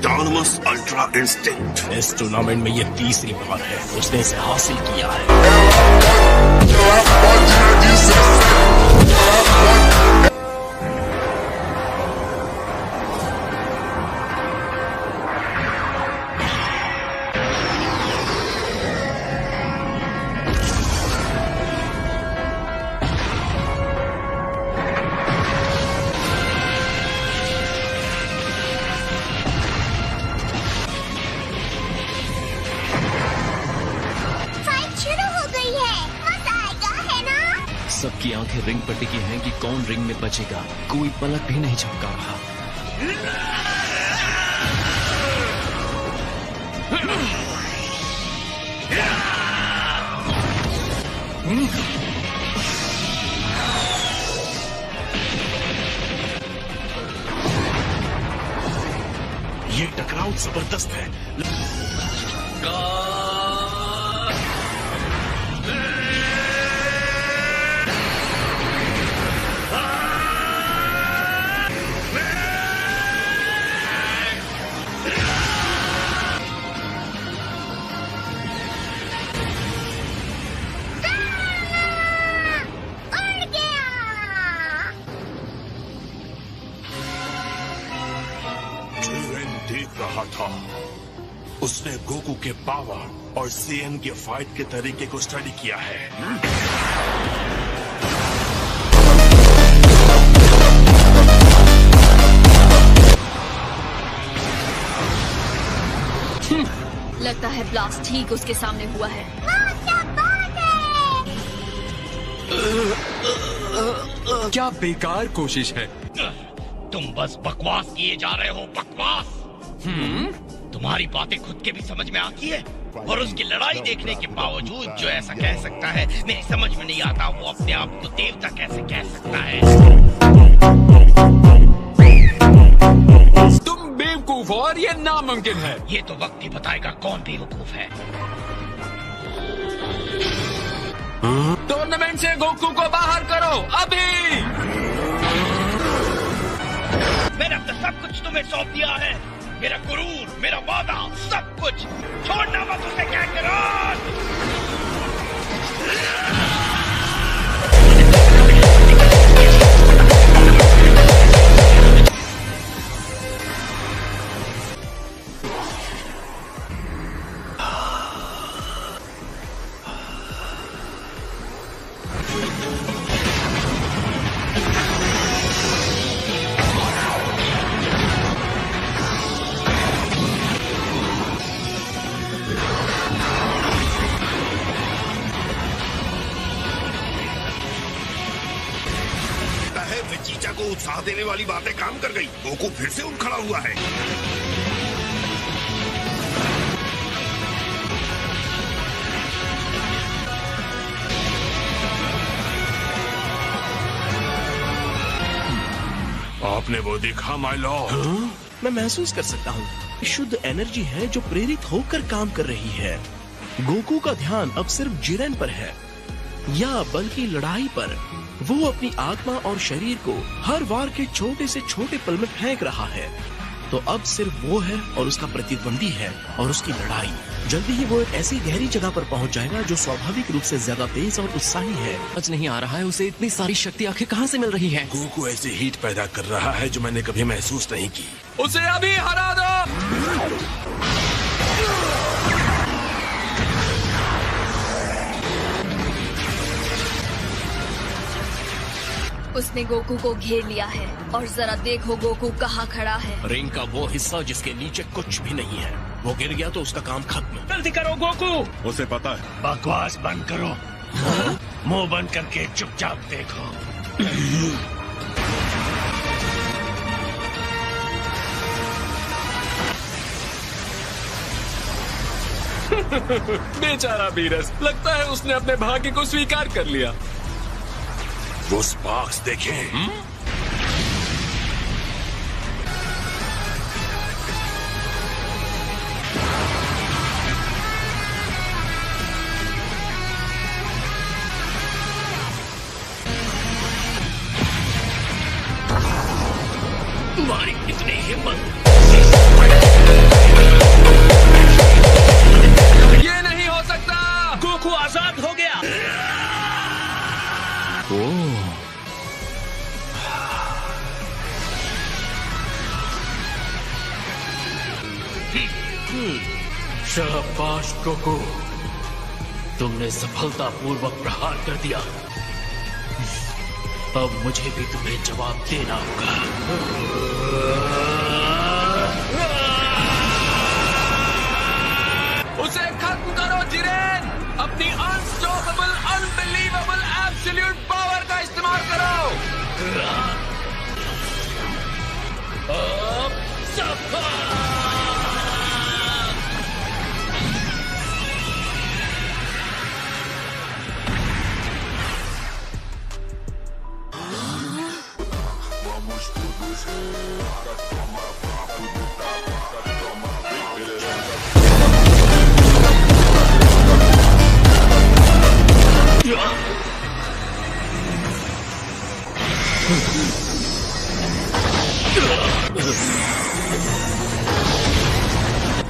Autonomous ultra instinct. इस tournament में ये तीसरी बार है उसने इसे हासिल किया है। सबकी आंखें रिंग पर टिकी हैं कि कौन रिंग में बचेगा। कोई पलक भी नहीं झपका रहा। ये टकराव जबरदस्त है। देख रहा था, उसने गोकू के पावर और सीएन के फाइट के तरीके को स्टडी किया है। लगता है ब्लास्ट ठीक उसके सामने हुआ है। क्या बेकार कोशिश है। तुम बस बकवास किए जा रहे हो, बकवास। तुम्हारी बातें खुद के भी समझ में आती है, और उसकी लड़ाई देखने के बावजूद जो ऐसा कह सकता है, मेरी समझ में नहीं आता वो अपने आप को देवता कैसे कह सकता है। तुम बेवकूफ हो और ये नामुमकिन है। ये तो वक्त ही बताएगा कौन बेवकूफ है। टूर्नामेंट से गोकू को बाहर करो अभी। मैंने अब तक सब कुछ तुम्हें सौंप दिया है, मेरा गुरूर, मेरा वादा, सब कुछ। छोड़ना मत उसे, काकरोट। चीचा को उत्साह देने वाली बातें काम कर गई। गोकू फिर से उठ खड़ा हुआ है। आपने वो देखा माय लॉर्ड? मैं महसूस कर सकता हूँ, शुद्ध एनर्जी है जो प्रेरित होकर काम कर रही है। गोकू का ध्यान अब सिर्फ जिरेन पर है, या बल्कि लड़ाई पर। वो अपनी आत्मा और शरीर को हर वार के छोटे से छोटे पल में फेंक रहा है। तो अब सिर्फ वो है और उसका प्रतिद्वंदी है और उसकी लड़ाई। जल्दी ही वो एक ऐसी गहरी जगह पर पहुंच जाएगा जो स्वाभाविक रूप से ज्यादा तेज और उत्साही है। समझ नहीं आ रहा है उसे इतनी सारी शक्ति आखिर कहाँ से मिल रही है। गोकू ऐसी हीट पैदा कर रहा है जो मैंने कभी महसूस नहीं की। उसे अभी हरा दो। उसने गोकू को घेर लिया है और जरा देखो गोकू कहाँ खड़ा है। रिंग का वो हिस्सा जिसके नीचे कुछ भी नहीं है, वो गिर गया तो उसका काम खत्म। जल्दी करो गोकू। उसे पता है। बकवास बंद करो, मुंह बंद करके चुपचाप देखो। बेचारा बीरस, लगता है उसने अपने भाग्य को स्वीकार कर लिया। वो स्पार्क्स देखें। तुम्हारी इतनी हिम्मत। बर्बाद हो गया। ओह, शाबाश गोकू, तुमने सफलतापूर्वक प्रहार कर दिया। अब मुझे भी तुम्हें जवाब देना होगा। उसे खत्म करो जिरेन, अपनी अनस्टॉपेबल, अनबिलीवेबल, एब्सोल्यूट पावर का इस्तेमाल करो। अब सफल।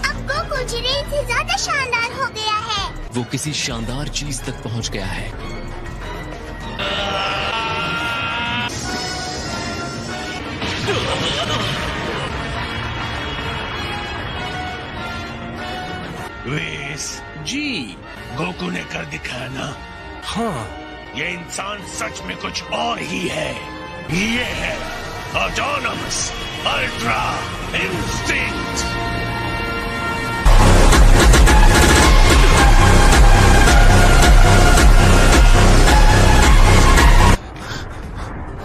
अब गोकू जिरेन से ज्यादा शानदार हो गया है। वो किसी शानदार चीज तक पहुंच गया है। वेस, जी गोकू ने कर दिखाया ना। हाँ, ये इंसान सच में कुछ और ही है। ये है autonomous ultra instinct.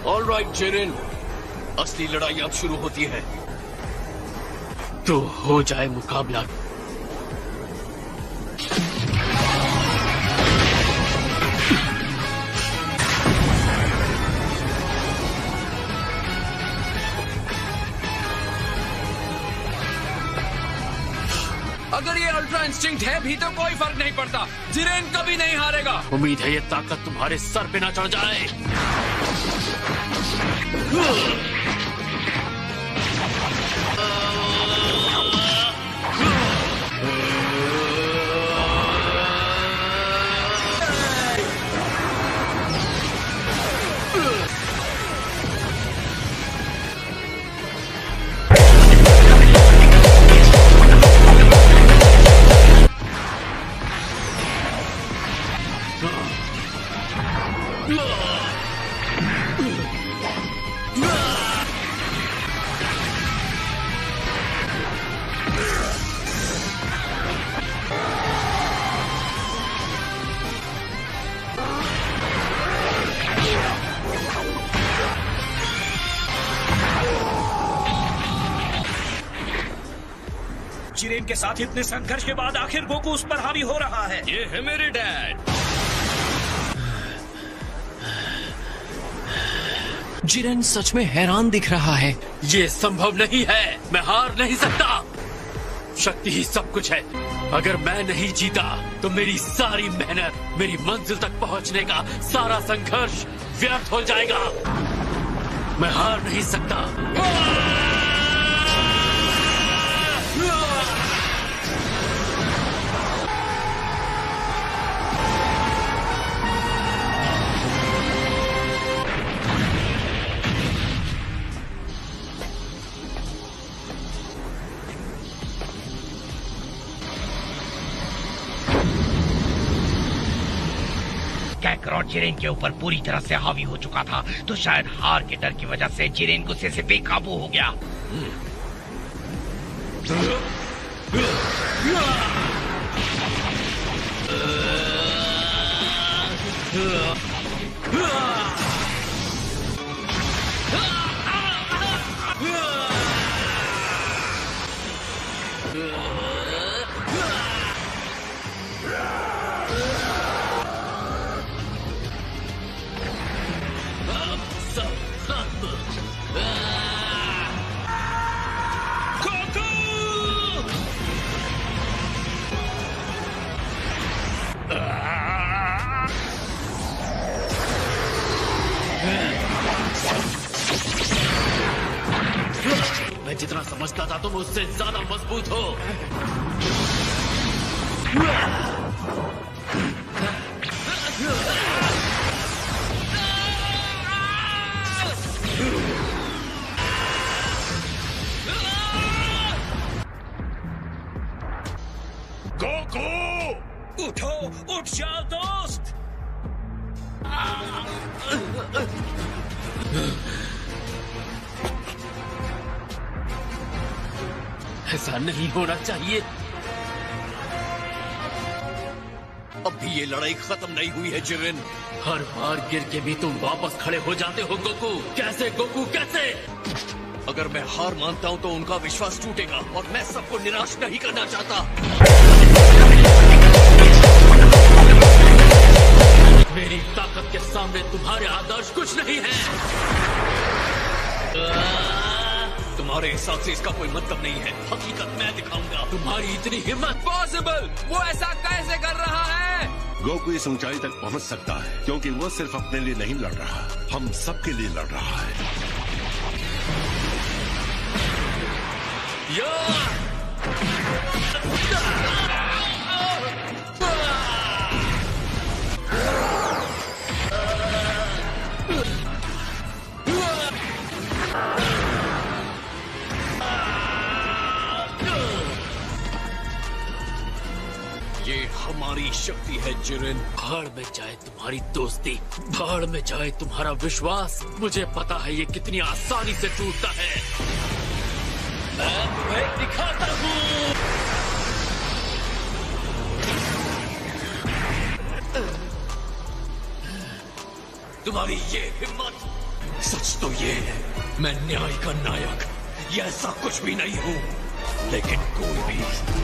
Alright Jiren, असली लड़ाई अब शुरू होती है। तो हो जाए मुकाबला। अगर ये अल्ट्रा इंस्टिंक्ट है भी तो कोई फर्क नहीं पड़ता, जिरेन कभी नहीं हारेगा। उम्मीद है ये ताकत तुम्हारे सर पे ना चढ़ जाए। जिरेन के साथ इतने संघर्ष के बाद आखिर गोकू उस पर हावी हो रहा है। ये है मेरे डैड। जिरेन सच में हैरान दिख रहा है। ये संभव नहीं है, मैं हार नहीं सकता। शक्ति ही सब कुछ है। अगर मैं नहीं जीता तो मेरी सारी मेहनत, मेरी मंजिल तक पहुंचने का सारा संघर्ष व्यर्थ हो जाएगा। मैं हार नहीं सकता। कैकरॉट जिरेन के ऊपर पूरी तरह से हावी हो चुका था, तो शायद हार के डर की वजह से जिरेन गुस्से से बेकाबू हो गया। मैं जितना समझता था तुम उससे ज्यादा मजबूत हो। ऐसा नहीं होना चाहिए। अब भी ये लड़ाई खत्म नहीं हुई है जिरेन। हर बार गिर के भी तुम वापस खड़े हो जाते हो गोकू। कैसे गोकू, कैसे? अगर मैं हार मानता हूं तो उनका विश्वास टूटेगा और मैं सबको निराश नहीं करना चाहता। मेरी ताकत के सामने तुम्हारे आदर्श कुछ नहीं है। तुम्हारे हिसाब से इसका कोई मतलब नहीं है। हकीकत मैं दिखाऊंगा। तुम्हारी इतनी हिम्मत? पॉसिबल! वो ऐसा कैसे कर रहा है? गोकू इस ऊंचाई तक पहुंच सकता है क्योंकि वो सिर्फ अपने लिए नहीं लड़ रहा, हम सबके लिए लड़ रहा है। ये हमारी शक्ति है जिरेन। भाड़ में जाए तुम्हारी दोस्ती, भाड़ में जाए तुम्हारा विश्वास। मुझे पता है ये कितनी आसानी से टूटता है। मैं तुम्हें दिखाता हूँ। तुम्हारी ये हिम्मत। सच तो ये है मैं न्याय का नायक, ये ऐसा कुछ भी नहीं हूँ। लेकिन कोई भी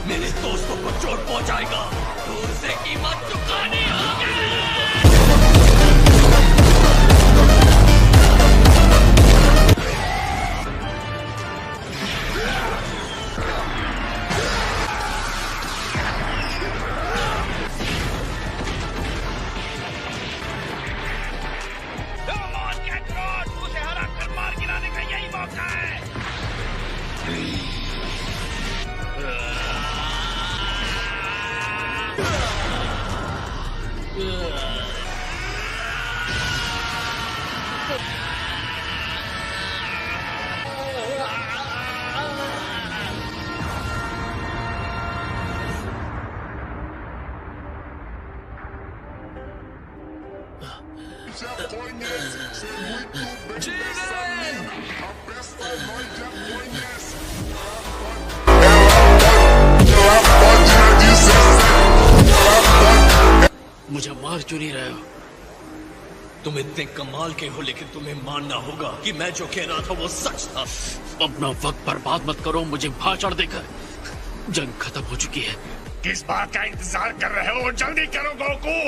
मेरे दोस्तों को चोट पहुंचाएगा तो उसे कीमत चुकानी होगी। उसे हरा कर मार गिराने का यही मौका है। मुझे मार क्यों नहीं रहे हो? तुम इतने कमाल के हो, लेकिन तुम्हें मानना होगा कि मैं जो कह रहा था वो सच था। अपना वक्त बर्बाद मत करो मुझे भाषण देकर। जंग खत्म हो चुकी है। किस बात का इंतजार कर रहे हो? जल्दी करो गोकू।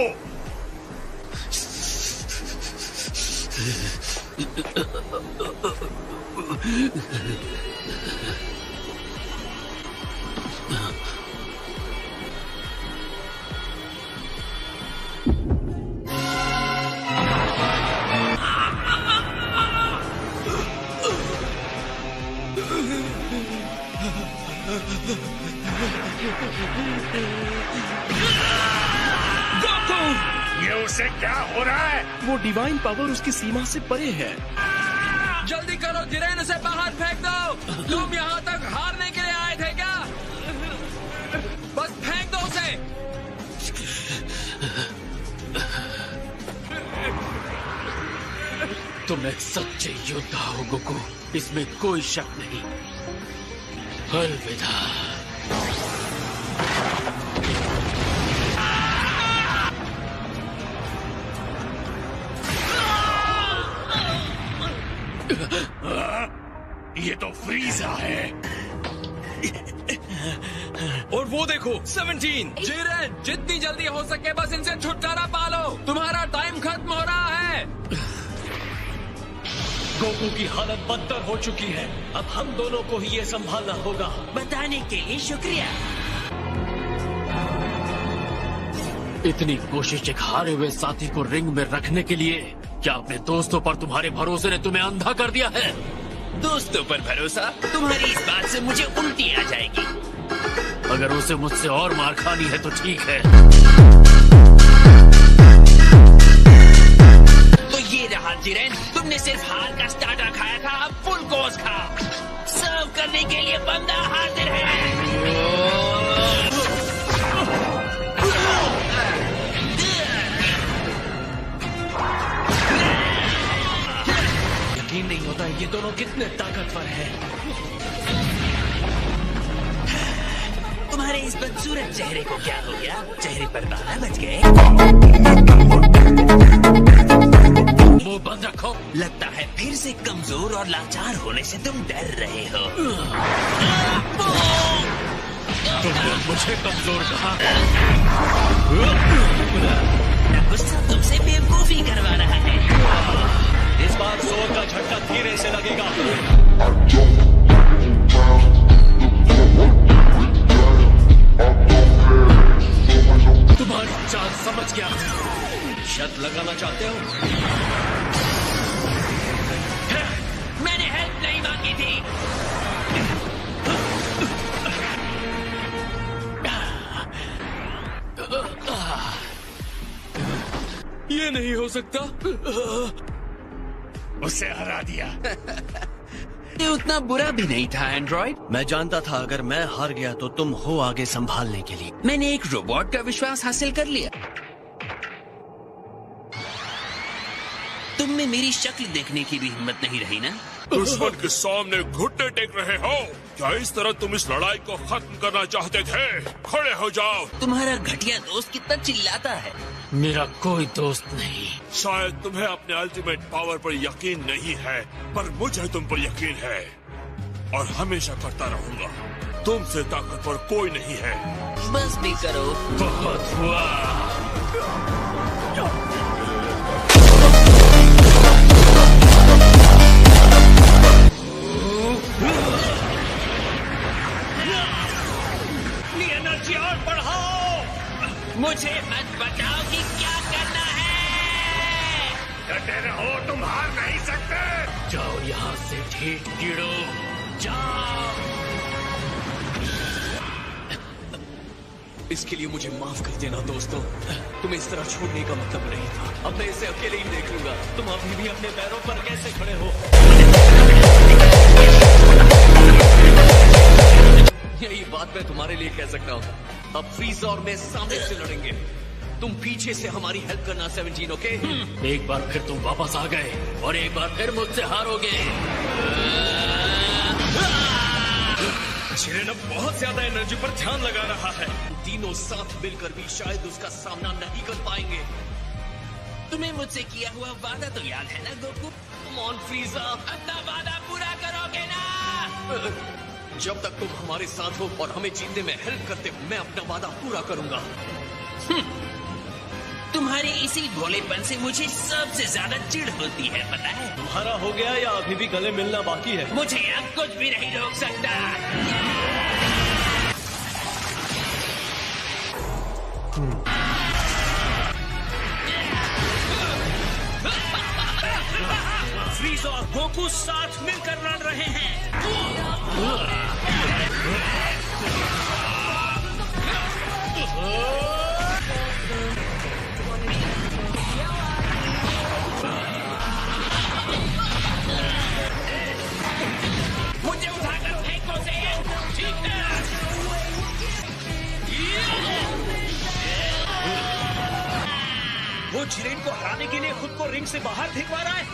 ये उसे क्या हो रहा है? वो डिवाइन पावर उसकी सीमा से परे है। जल्दी करो जिरेन, उसे बाहर फेंक दो। तुम यहाँ तक हारने के लिए आए थे क्या? बस फेंक दो उसे। तुम एक सच्चे योद्धा हो गोकू, इसमें कोई शक नहीं। अलविदा। ये तो फ्रीजा है। और वो देखो 17। जिरेन, जितनी जल्दी हो सके बस इनसे छुटकारा पालो। तुम्हारा टाइम खत्म हो रहा है। गोकू की हालत बदतर हो चुकी है। अब हम दोनों को ही ये संभालना होगा। बताने के लिए शुक्रिया। इतनी कोशिश एक हारे हुए साथी को रिंग में रखने के लिए? क्या अपने दोस्तों पर तुम्हारे भरोसे ने तुम्हें अंधा कर दिया है? दोस्तों पर भरोसा? तुम्हारी इस बात से मुझे उल्टी आ जाएगी। अगर उसे मुझसे और मार खानी है तो ठीक है। तो ये रहा जिरेन, तुमने सिर्फ हार का स्टार्टर खाया था, अब फुल कोर्स खाओ। सर्व करने के लिए बंदा हाजिर है। पता है ये दोनों कितने ताकतवर हैं। तुम्हारे इस बदसूरत चेहरे को क्या हो गया? चेहरे पर बाला बच गए? वो बंद रखो। लगता है फिर से कमजोर और लाचार होने से तुम डर रहे हो। तुमने मुझे कमजोर कहा। गुस्सा तुमसे बेवकूफी करवा रहा है। इस बार जोर का झटका धीरे से लगेगा। तुम्हारी चाल समझ गया। शर्त लगाना चाहते हो? मैंने हेल्प नहीं मांगी थी। ये नहीं हो सकता। उसे हरा दिया। ये उतना बुरा भी नहीं था एंड्रॉइड। मैं जानता था अगर मैं हार गया तो तुम हो आगे संभालने के लिए। मैंने एक रोबोट का विश्वास हासिल कर लिया। तुम में मेरी शक्ल देखने की भी हिम्मत नहीं रही ना? दुश्मन के सामने घुटने टेक रहे हो क्या? इस तरह तुम इस लड़ाई को खत्म करना चाहते थे? खड़े हो जाओ। तुम्हारा घटिया दोस्त कितना चिल्लाता है। मेरा कोई दोस्त नहीं। शायद तुम्हें अपने अल्टीमेट पावर पर यकीन नहीं है, पर मुझे तुम पर यकीन है और हमेशा करता रहूंगा। तुमसे ताकतवर कोई नहीं है। बस भी करो। बहुत हुआ। एनर्जी और बढ़ाओ। मुझे मत बताओ कि क्या करना है। डटे रहो, तुम हार नहीं सकते। जाओ यहाँ से ठीक कीड़ो, जाओ। इसके लिए मुझे माफ कर देना दोस्तों। तुम्हें इस तरह छोड़ने का मतलब नहीं था। अब मैं इसे अकेले ही देख लूंगा। तुम अभी भी अपने पैरों पर कैसे खड़े हो? यही बात मैं तुम्हारे लिए कह सकता हूँ। अब फ्रीज़र और मैं सामने से लड़ेंगे। तुम पीछे से हमारी हेल्प करना 17, ओके? एक बार फिर तुम वापस आ गए और एक बार फिर मुझसे हारोगे। शिरेन अब बहुत ज्यादा एनर्जी पर ध्यान लगा रहा है। तीनों साथ मिलकर भी शायद उसका सामना नहीं कर पाएंगे। तुम्हें मुझसे किया हुआ वादा तो याद है ना गोकू? कम ऑन फ्रीज़र, अपना वादा पूरा करोगे ना? जब तक तुम हमारे साथ हो और हमें जीतने में हेल्प करते हो, मैं अपना वादा पूरा करूंगा। तुम्हारे इसी भोलेपन से मुझे सबसे ज्यादा चिढ़ होती है, पता है? तुम्हारा हो गया या अभी भी गले मिलना बाकी है? मुझे अब कुछ भी नहीं रोक सकता। फ्रीज़र और गोकू साथ मिलकर लड़ रहे हैं। मुझे उठाकर फेंको से। ठीक है। वो जिरेन को हराने के लिए खुद को रिंग से बाहर फेंकवा रहा है।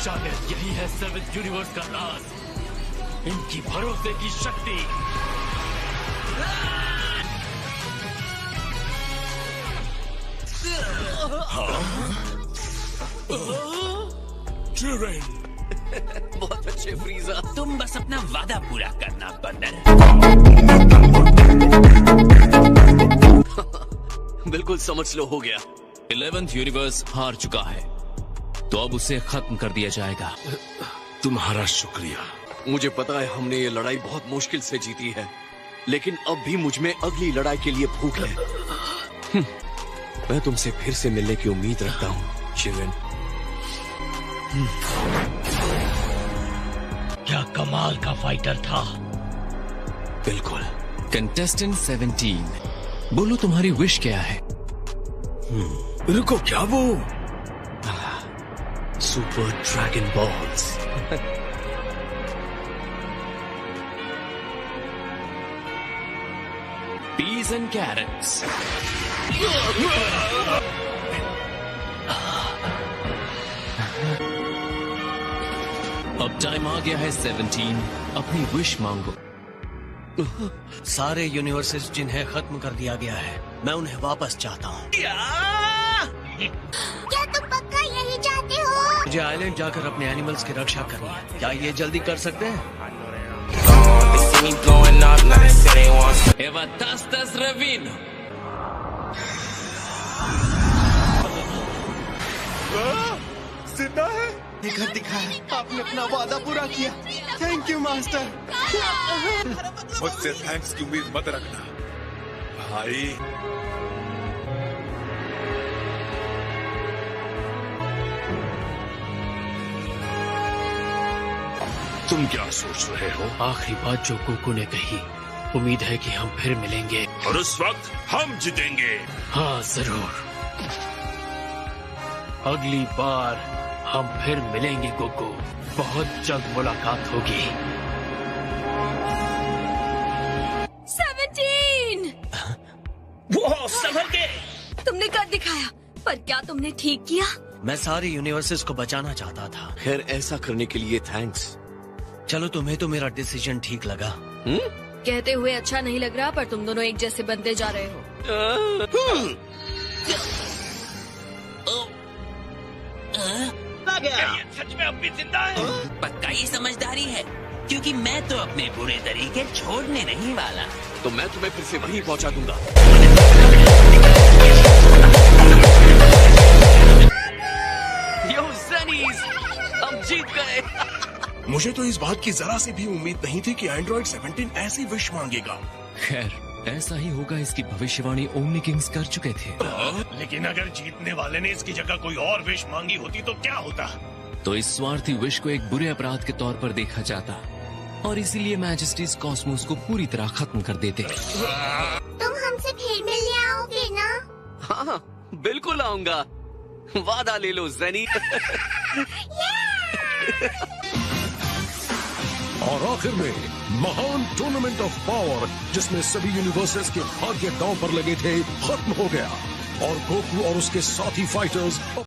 शायद यही है 7th यूनिवर्स का राज, इनकी भरोसे की शक्ति। बहुत अच्छे फ्रीज़र। तुम बस अपना वादा पूरा करना बंदर। बिल्कुल समझ लो, हो गया। 11th यूनिवर्स हार चुका है, तो अब उसे खत्म कर दिया जाएगा। तुम्हारा शुक्रिया। मुझे पता है हमने ये लड़ाई बहुत मुश्किल से जीती है, लेकिन अब भी मुझ में अगली लड़ाई के लिए भूख है। मैं तुमसे फिर से मिलने की उम्मीद रखता हूँ, शिवन। क्या कमाल का फाइटर था। बिल्कुल। कंटेस्टेंट 17, बोलो तुम्हारी विश क्या है? रुको, क्या वो? Super 'dragon balls'. peas and carrots. अब टाइम आ गया है 17, अपनी विश मांगो। सारे यूनिवर्सेस जिन्हें खत्म कर दिया गया है, मैं उन्हें वापस चाहता हूँ। क्या तुम पक्का यही चाहते हो? मुझे आइलैंड जाकर अपने एनिमल्स की रक्षा करनी है। क्या ये जल्दी कर सकते हैं? Eva tastas revino. जिंदा है? घर दिखाया, आपने अपना वादा पूरा किया। Thank you master. मुझसे थैंक्स की उम्मीद मत रखना भाई। तुम क्या सोच रहे हो? आखिरी बात जो गोकू ने कही, उम्मीद है कि हम फिर मिलेंगे और उस वक्त हम जीतेंगे। हाँ जरूर, अगली बार हम फिर मिलेंगे गोकू, बहुत जल्द मुलाकात होगी। 17! वो संभल के। तुमने कर दिखाया, पर क्या तुमने ठीक किया? मैं सारे यूनिवर्सेस को बचाना चाहता था। खैर ऐसा करने के लिए थैंक्स। चलो, तुम्हें तो मेरा डिसीजन ठीक लगा। कहते हुए अच्छा नहीं लग रहा, पर तुम दोनों एक जैसे बनते जा रहे हो। क्या ये सच में अब भी जिंदा है? पक्का ये समझदारी है, क्योंकि मैं तो अपने बुरे तरीके छोड़ने नहीं वाला। तो मैं तुम्हें फिर से वहीं पहुंचा दूंगा। यो ज़नीज़, हम जीत गए। मुझे तो इस बात की जरा सी भी उम्मीद नहीं थी कि एंड्रॉइड 17 ऐसी विश मांगेगा। खैर, ऐसा ही होगा, इसकी भविष्यवाणी ओमनी किंग्स कर चुके थे। लेकिन अगर जीतने वाले ने इसकी जगह कोई और विश मांगी होती तो क्या होता? तो इस स्वार्थी विश को एक बुरे अपराध के तौर पर देखा जाता, और इसीलिए मैजेस्टीज कॉस्मोस को पूरी तरह खत्म कर देते। तुम हमसे फिर मिलने आओगे ना? हाँ बिल्कुल आऊंगा, वादा ले लो ज़नी। और आखिर में महान टूर्नामेंट ऑफ पावर, जिसमें सभी यूनिवर्सेस के भाग्य दांव पर लगे थे, खत्म हो गया और गोकू और उसके साथी फाइटर्स